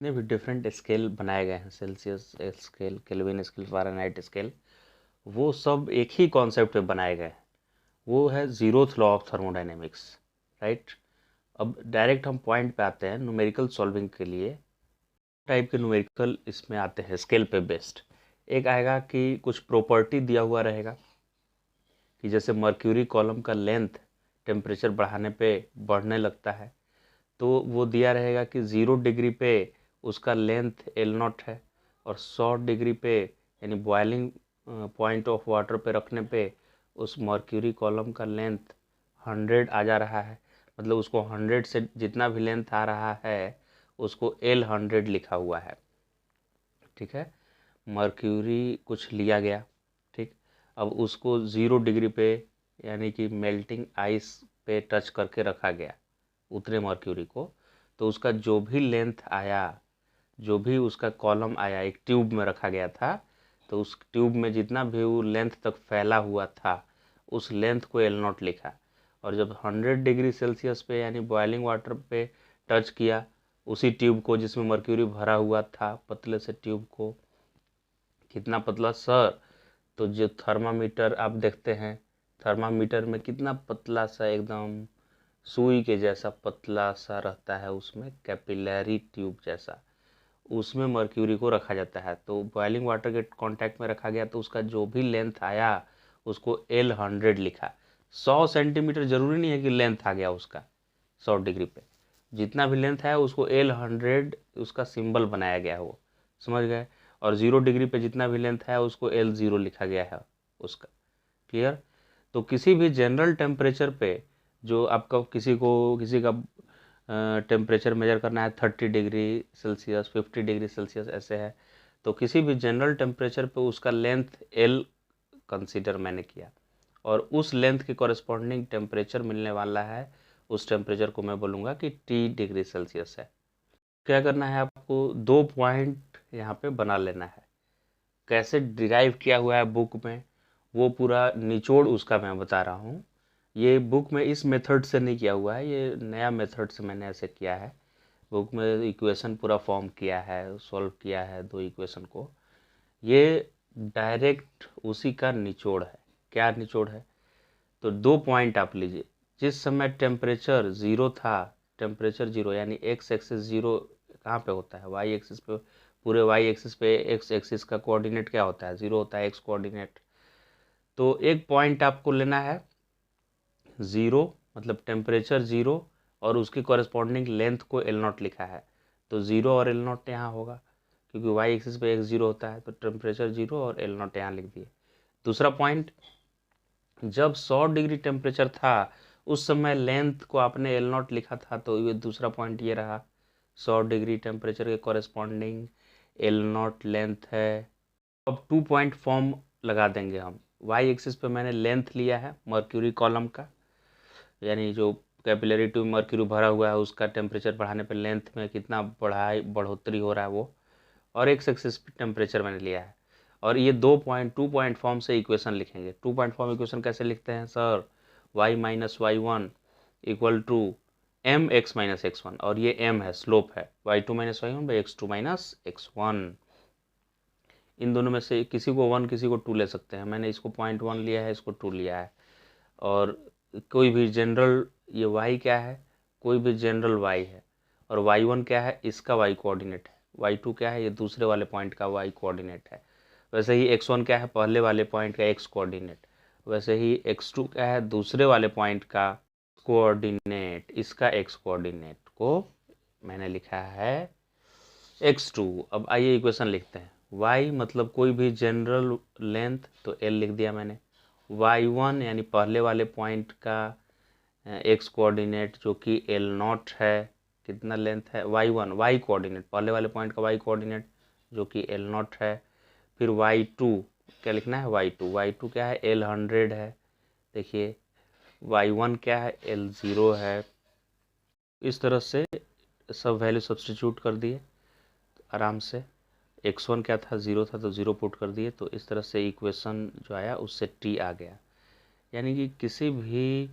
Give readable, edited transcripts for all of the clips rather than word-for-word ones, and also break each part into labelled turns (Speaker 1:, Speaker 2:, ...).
Speaker 1: जितने भी different scale बनाए गए हैं, Celsius scale, kelvin scale, Fahrenheit scale, वो सब एक ही कॉन्सेप्ट पे बनाए गए हैं। वो है zeroth law of thermodynamics, right. अब डायरेक्ट हम पॉइंट पे आते हैं। न्यूमेरिकल सॉल्विंग के लिए टाइप के न्यूमेरिकल इसमें आते हैं स्केल पे बेस्ड। एक आएगा कि कुछ प्रॉपर्टी दिया हुआ रहेगा कि जैसे मर्क्यूरी कॉलम का लेंथ टेम्परेचर बढ़ाने पे बढ़ने लगता है, तो वो दिया रहेगा कि 0 डिग्री पे उसका लेंथ एल नॉट है, और 100 डिग्री पे यानी बॉइलिंग पॉइंट ऑफ वाटर पे रखने पे उस मर्क्यूरी कॉलम का लेंथ 100 आ जा रहा है। मतलब उसको 100 से जितना भी लेंथ आ रहा है उसको L100 लिखा हुआ है, ठीक है। मर्क्यूरी कुछ लिया गया, ठीक। अब उसको 0 डिग्री पे यानी कि मेल्टिंग आइस पे टच करके रखा गया, उतरे मर्क्यूरी को। तो उसका जो भी लेंथ आया, जो भी उसका कॉलम आया, एक ट्यूब में रखा गया था, तो उस ट्यूब में जितना भी वो लेंथ तक फैला हुआ था उस लेंथ को एल नॉट लिखा। और जब 100 डिग्री सेल्सियस पे यानी बॉइलिंग वाटर पे टच किया उसी ट्यूब को जिसमें मर्क्यूरी भरा हुआ था, पतले से ट्यूब को, कितना पतला सर, तो जो थर्मामीटर आप देखते हैं, थर्मामीटर में कितना पतला सा, एकदम सुई के जैसा पतला सा रहता है, उसमें कैपिलरी ट्यूब जैसा, उसमें मर्क्यूरी को रखा जाता है। तो बॉइलिंग वाटर के कांटेक्ट में रखा गया तो उसका जो भी लेंथ आया उसको L100 लिखा। 100 सेंटीमीटर जरूरी नहीं है कि लेंथ आ गया उसका 100 डिग्री पे, जितना भी लेंथ है उसको L100 उसका सिंबल बनाया गया है, वो समझ गए। और 0 डिग्री पे जितना भी लेंथ है उसको L0 लिखा गया है उसका, क्लियर। तो किसी भी जनरल टेम्परेचर पे जो आपका किसी का टेम्परेचर मेजर करना है 30 डिग्री सेल्सियस, 50 डिग्री सेल्सियस ऐसे है, तो किसी भी जनरल टेम्परेचर पे उसका लेंथ L कंसीडर मैंने किया, और उस लेंथ के कॉरेस्पॉन्डिंग टेम्परेचर मिलने वाला है, उस टेम्परेचर को मैं बोलूँगा कि T डिग्री सेल्सियस है। क्या करना है आपको, 2 पॉइंट यहाँ पे बना लेना है। कैसे डिराइव किया हुआ है बुक में, वो पूरा निचोड़ उसका मैं बता रहा हूँ। ये बुक में इस मेथड से नहीं किया हुआ है, ये नया मेथड से मैंने ऐसे किया है। बुक में इक्वेशन पूरा फॉर्म किया है, सॉल्व किया है 2 इक्वेशन को। ये डायरेक्ट उसी का निचोड़ है। क्या निचोड़ है, तो 2 पॉइंट आप लीजिए। जिस समय टेम्परेचर ज़ीरो था, टेम्परेचर ज़ीरो यानी एक्स एक्सिस ज़ीरो कहाँ पे होता है, वाई एक्सिस पे। पूरे वाई एक्सिस पे एक्स एक्सिस का कोऑर्डिनेट क्या होता है, ज़ीरो होता है, एक्स कोऑर्डिनेट। तो एक पॉइंट आपको लेना है ज़ीरो, मतलब टेम्परेचर ज़ीरो, और उसकी कॉरेस्पॉन्डिंग लेंथ को एल नॉट लिखा है। तो ज़ीरो और एल नॉट यहाँ होगा, क्योंकि वाई एक्सिस पे एक्स ज़ीरो होता है, तो टेम्परेचर ज़ीरो और एल नॉट यहाँ लिख दिए। दूसरा पॉइंट, जब 100 डिग्री टेम्परेचर था उस समय लेंथ को आपने एल नॉट लिखा था, तो ये दूसरा पॉइंट ये रहा, 100 डिग्री टेम्परेचर के कॉरेस्पॉन्डिंग एल नॉट लेंथ है। अब 2 पॉइंट फॉर्म लगा देंगे हम। वाई एक्सिस पे मैंने लेंथ लिया है मर्क्यूरी कॉलम का, यानी जो कैपिलरी ट्यूब मर्क्यूरी भरा हुआ है उसका टेम्परेचर बढ़ाने पर लेंथ में कितना बढ़ोतरी हो रहा है वो, और एक्स एक्सिस पे टेम्परेचर मैंने लिया है। और ये 2 पॉइंट फॉर्म से इक्वेशन लिखेंगे। 2 पॉइंट फॉर्म इक्वेशन कैसे लिखते हैं sir, y minus y one equal to m x minus x one, और ये m है, स्लोप है, y2 minus y one by x two minus x one. इन दोनों में से किसी को 1 किसी को 2 ले सकते हैं। मैंने इसको 0.1 लिया है, इसको 2 लिया है। और कोई भी जनरल, ये y क्या है, कोई भी जनरल y है, और y1 क्या है, इसका y कोऑर्डिनेट है, y2 क्या है, ये दूसरे वाले पॉइंट का y कोऑर्डिनेट है। वैसे ही x1 क्या है, पहले वाले पॉइंट का x कोऑर्डिनेट। वैसे ही x2 क्या है, दूसरे वाले पॉइंट का कोऑर्डिनेट, इसका x कोऑर्डिनेट को मैंने लिखा है x2। अब आइए इक्वेशन लिखते हैं। y मतलब कोई भी जनरल लेंथ, तो l लिख दिया मैंने। y1 यानी पहले वाले पॉइंट का x कोऑर्डिनेट जो कि l नॉट है, कितना लेंथ है, y1 y कोऑर्डिनेट, पहले वाले पॉइंट का y कोऑर्डिनेट जो कि l नॉट है। फिर y2 क्या लिखना है, y2 क्या है, L100 है। देखिए y1 क्या है, L0 है। इस तरह से सब वैल्यू सब्स्टिट्यूट कर दिए आराम से। x1 क्या था, ज़ीरो था, तो ज़ीरो पुट कर दिए, तो इस तरह से इक्वेशन जो आया उससे t आ गया। यानी कि किसी भी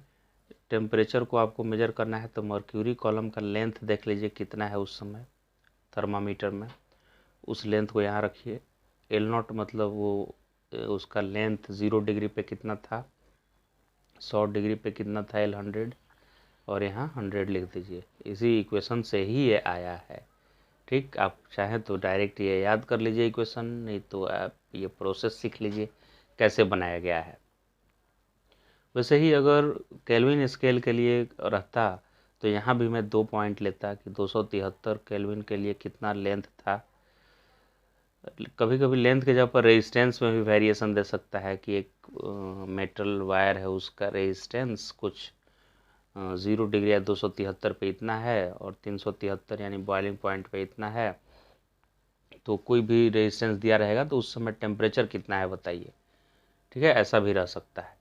Speaker 1: टेम्परेचर को आपको मेजर करना है तो मर्क्यूरी कॉलम का लेंथ देख लीजिए कितना है उस समय, थर्मामीटर में, उस लेंथ को यहाँ रखिए। L0 मतलब वो उसका लेंथ 0 डिग्री पे कितना था, 100 डिग्री पे कितना था L100, और यहाँ 100 लिख दीजिए। इसी इक्वेशन से ही ये आया है। ठीक, आप चाहें तो डायरेक्ट ये याद कर लीजिए इक्वेशन, नहीं तो आप ये प्रोसेस सीख लीजिए कैसे बनाया गया है। वैसे ही अगर केल्विन स्केल के लिए रहता तो यहाँ भी मैं 2 पॉइंट लेता कि 273 केल्विन के लिए कितना लेंथ था। कभी कभी लेंथ के जगह पर रेजिस्टेंस में भी वेरिएशन दे सकता है कि एक मेटल वायर है, उसका रेजिस्टेंस कुछ 0 डिग्री या 273 पे इतना है और 373 यानी बॉइलिंग पॉइंट पे इतना है, तो कोई भी रेजिस्टेंस दिया रहेगा तो उस समय टेम्परेचर कितना है बताइए। ठीक है, ऐसा भी रह सकता है।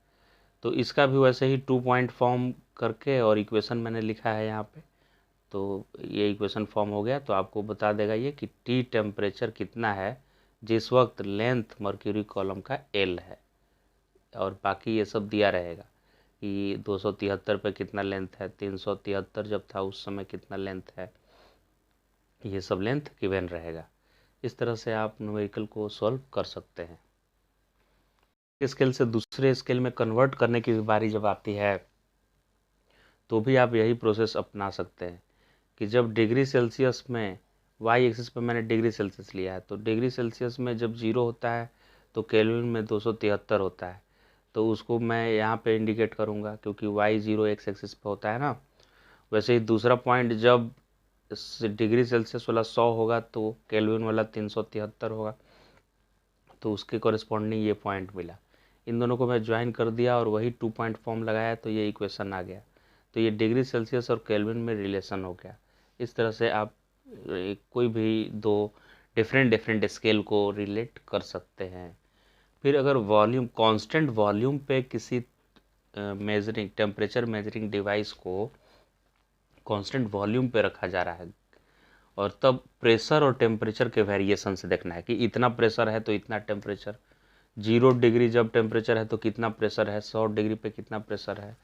Speaker 1: तो इसका भी वैसे ही 2 पॉइंट फॉर्म करके और इक्वेशन मैंने लिखा है यहाँ पे, तो ये इक्वेशन फॉर्म हो गया। तो आपको बता देगा ये कि टी टेम्परेचर कितना है जिस वक्त लेंथ मर्क्यूरी कॉलम का L है, और बाकी ये सब दिया रहेगा कि 273 पे कितना लेंथ है, 373 जब था उस समय कितना लेंथ है, ये सब लेंथ गिवन रहेगा। इस तरह से आप न्यूमेरिकल को सॉल्व कर सकते हैं। स्केल से दूसरे स्केल में कन्वर्ट करने की बारी जब आती है तो भी आप यही प्रोसेस अपना सकते हैं कि जब डिग्री सेल्सियस में, वाई एक्सिस पे मैंने डिग्री सेल्सियस लिया है, तो डिग्री सेल्सियस में जब 0 होता है तो केल्विन में 273 होता है, तो उसको मैं यहाँ पे इंडिकेट करूँगा क्योंकि वाई 0 एक्स एक्सिस पे होता है ना। वैसे ही दूसरा पॉइंट जब डिग्री सेल्सियस वाला 100 होगा तो केल्विन वाला 373 होगा, तो उसके कॉरेस्पॉन्डिंग ये पॉइंट मिला। इन दोनों को मैं ज्वाइन कर दिया और वही 2 पॉइंट फॉर्म लगाया तो ये इक्वेशन आ गया। तो ये डिग्री सेल्सियस और केल्विन में रिलेशन हो गया। इस तरह से आप कोई भी दो डिफरेंट स्केल को रिलेट कर सकते हैं। फिर अगर वॉल्यूम, कांस्टेंट वॉल्यूम पे किसी मेजरिंग, टेम्परेचर मेजरिंग डिवाइस को कांस्टेंट वॉल्यूम पे रखा जा रहा है और तब प्रेशर और टेम्परेचर के वेरिएशन से देखना है कि इतना प्रेशर है तो इतना टेम्परेचर, 0 डिग्री जब टेम्परेचर है तो कितना प्रेशर है, 100 डिग्री पे कितना प्रेशर है,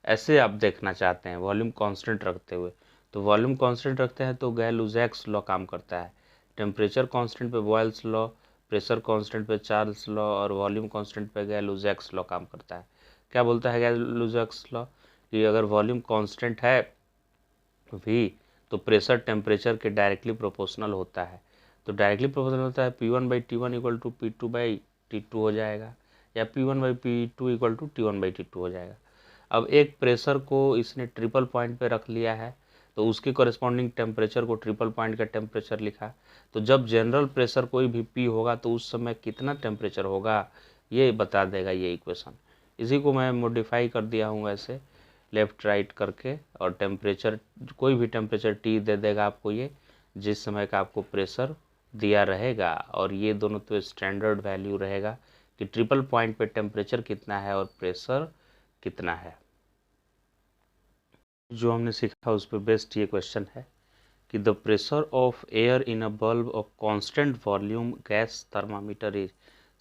Speaker 1: ऐसे आप देखना चाहते हैं वॉल्यूम कांस्टेंट रखते हुए। तो वॉल्यूम कांस्टेंट रखते हैं तो गैल-लुजैक्स लॉ काम करता है। टेम्परेचर कांस्टेंट पे बॉयल्स लॉ, प्रेशर कांस्टेंट पे चार्ल्स लॉ और वॉल्यूम कांस्टेंट पे गैल-लुजैक्स लॉ काम करता है। क्या बोलता है गैल-लुजैक्स लॉ कि अगर वॉल्यूम कांस्टेंट है भी तो प्रेशर टेम्परेचर के डायरेक्टली प्रोपोर्शनल होता है। तो डायरेक्टली प्रोपोर्शनल होता है P1/T1 इक्वल टू P2/T2 हो जाएगा, या P1/P2 इक्वल टू T1/T2 हो जाएगा। अब एक प्रेशर को इसने ट्रिपल पॉइंट पे रख लिया है तो उसके कॉरेस्पॉन्डिंग टेम्परेचर को ट्रिपल पॉइंट का टेम्परेचर लिखा। तो जब जनरल प्रेशर कोई भी P होगा तो उस समय कितना टेम्परेचर होगा ये बता देगा ये इक्वेशन। इसी को मैं मॉडिफाई कर दिया हूँ ऐसे लेफ़्ट राइट करके, और टेम्परेचर, कोई भी टेम्परेचर T दे देगा आपको ये, जिस समय का आपको प्रेशर दिया रहेगा, और ये दोनों तो स्टैंडर्ड वैल्यू रहेगा कि ट्रिपल पॉइंट पे टेम्परेचर कितना है और प्रेशर कितना है। जो हमने सीखा उस पर बेस्ड ये क्वेश्चन है कि the pressure of air in a bulb of constant volume gas thermometer is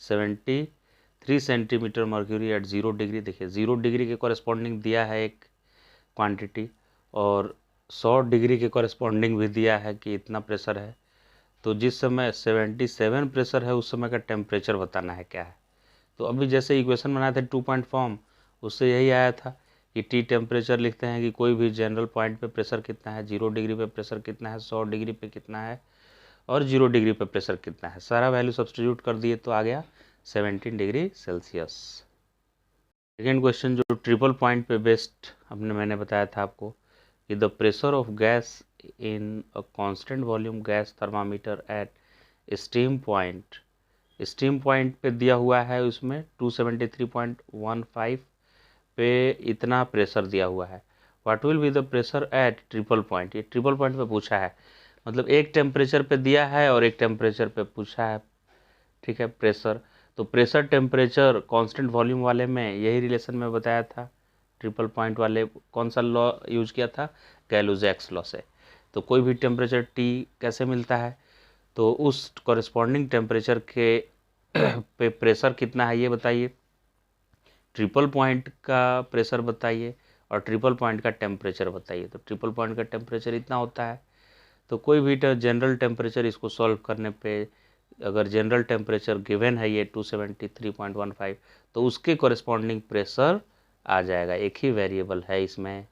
Speaker 1: 73 centimetre mercury at 0 degree. देखिए 0 डिग्री के कॉरेस्पॉन्डिंग दिया है एक क्वांटिटी, और 100 डिग्री के कॉरेस्पॉन्डिंग भी दिया है कि इतना प्रेशर है। तो जिस समय 77 प्रेशर है उस समय का टेम्परेचर बताना है क्या है। तो अभी जैसे इक्वेशन बनाए थे 2 पॉइंट फॉर्म, उससे यही आया था कि टी टेम्परेचर लिखते हैं कि कोई भी जनरल पॉइंट पे प्रेशर कितना है, 0 डिग्री पे प्रेशर कितना है, 100 डिग्री पे कितना है और 0 डिग्री पे प्रेशर कितना है। सारा वैल्यू सब्स्टिट्यूट कर दिए तो आ गया 17 डिग्री सेल्सियस। सेकेंड क्वेश्चन जो ट्रिपल पॉइंट पे बेस्ड मैंने बताया था आपको कि the pressure of gas in a constant volume gas thermometer at steam point, steam point पे दिया हुआ है उसमें 273.15 पे इतना प्रेशर दिया हुआ है। What will be the pressure at triple point, ये ट्रिपल पॉइंट पे पूछा है, मतलब एक टेम्परेचर पे दिया है और एक टेम्परेचर पे पूछा है। ठीक है, प्रेशर, तो प्रेशर टेम्परेचर कांस्टेंट वॉल्यूम वाले में यही रिलेशन में बताया था। ट्रिपल पॉइंट वाले कौन सा लॉ यूज किया था, गैल-लुजैक्स लॉ से। तो कोई भी टेम्परेचर टी कैसे मिलता है, तो उस कॉरेस्पॉन्डिंग टेम्परेचर के पे प्रेशर कितना है ये बताइए, ट्रिपल पॉइंट का प्रेशर बताइए और ट्रिपल पॉइंट का टेम्परेचर बताइए। तो ट्रिपल पॉइंट का टेम्परेचर इतना होता है, तो कोई भी जनरल टेम्परेचर इसको सॉल्व करने पे अगर जनरल टेम्परेचर गिवन है ये 273.15 तो उसके कॉरेस्पॉन्डिंग प्रेशर आ जाएगा। एक ही वेरिएबल है इसमें,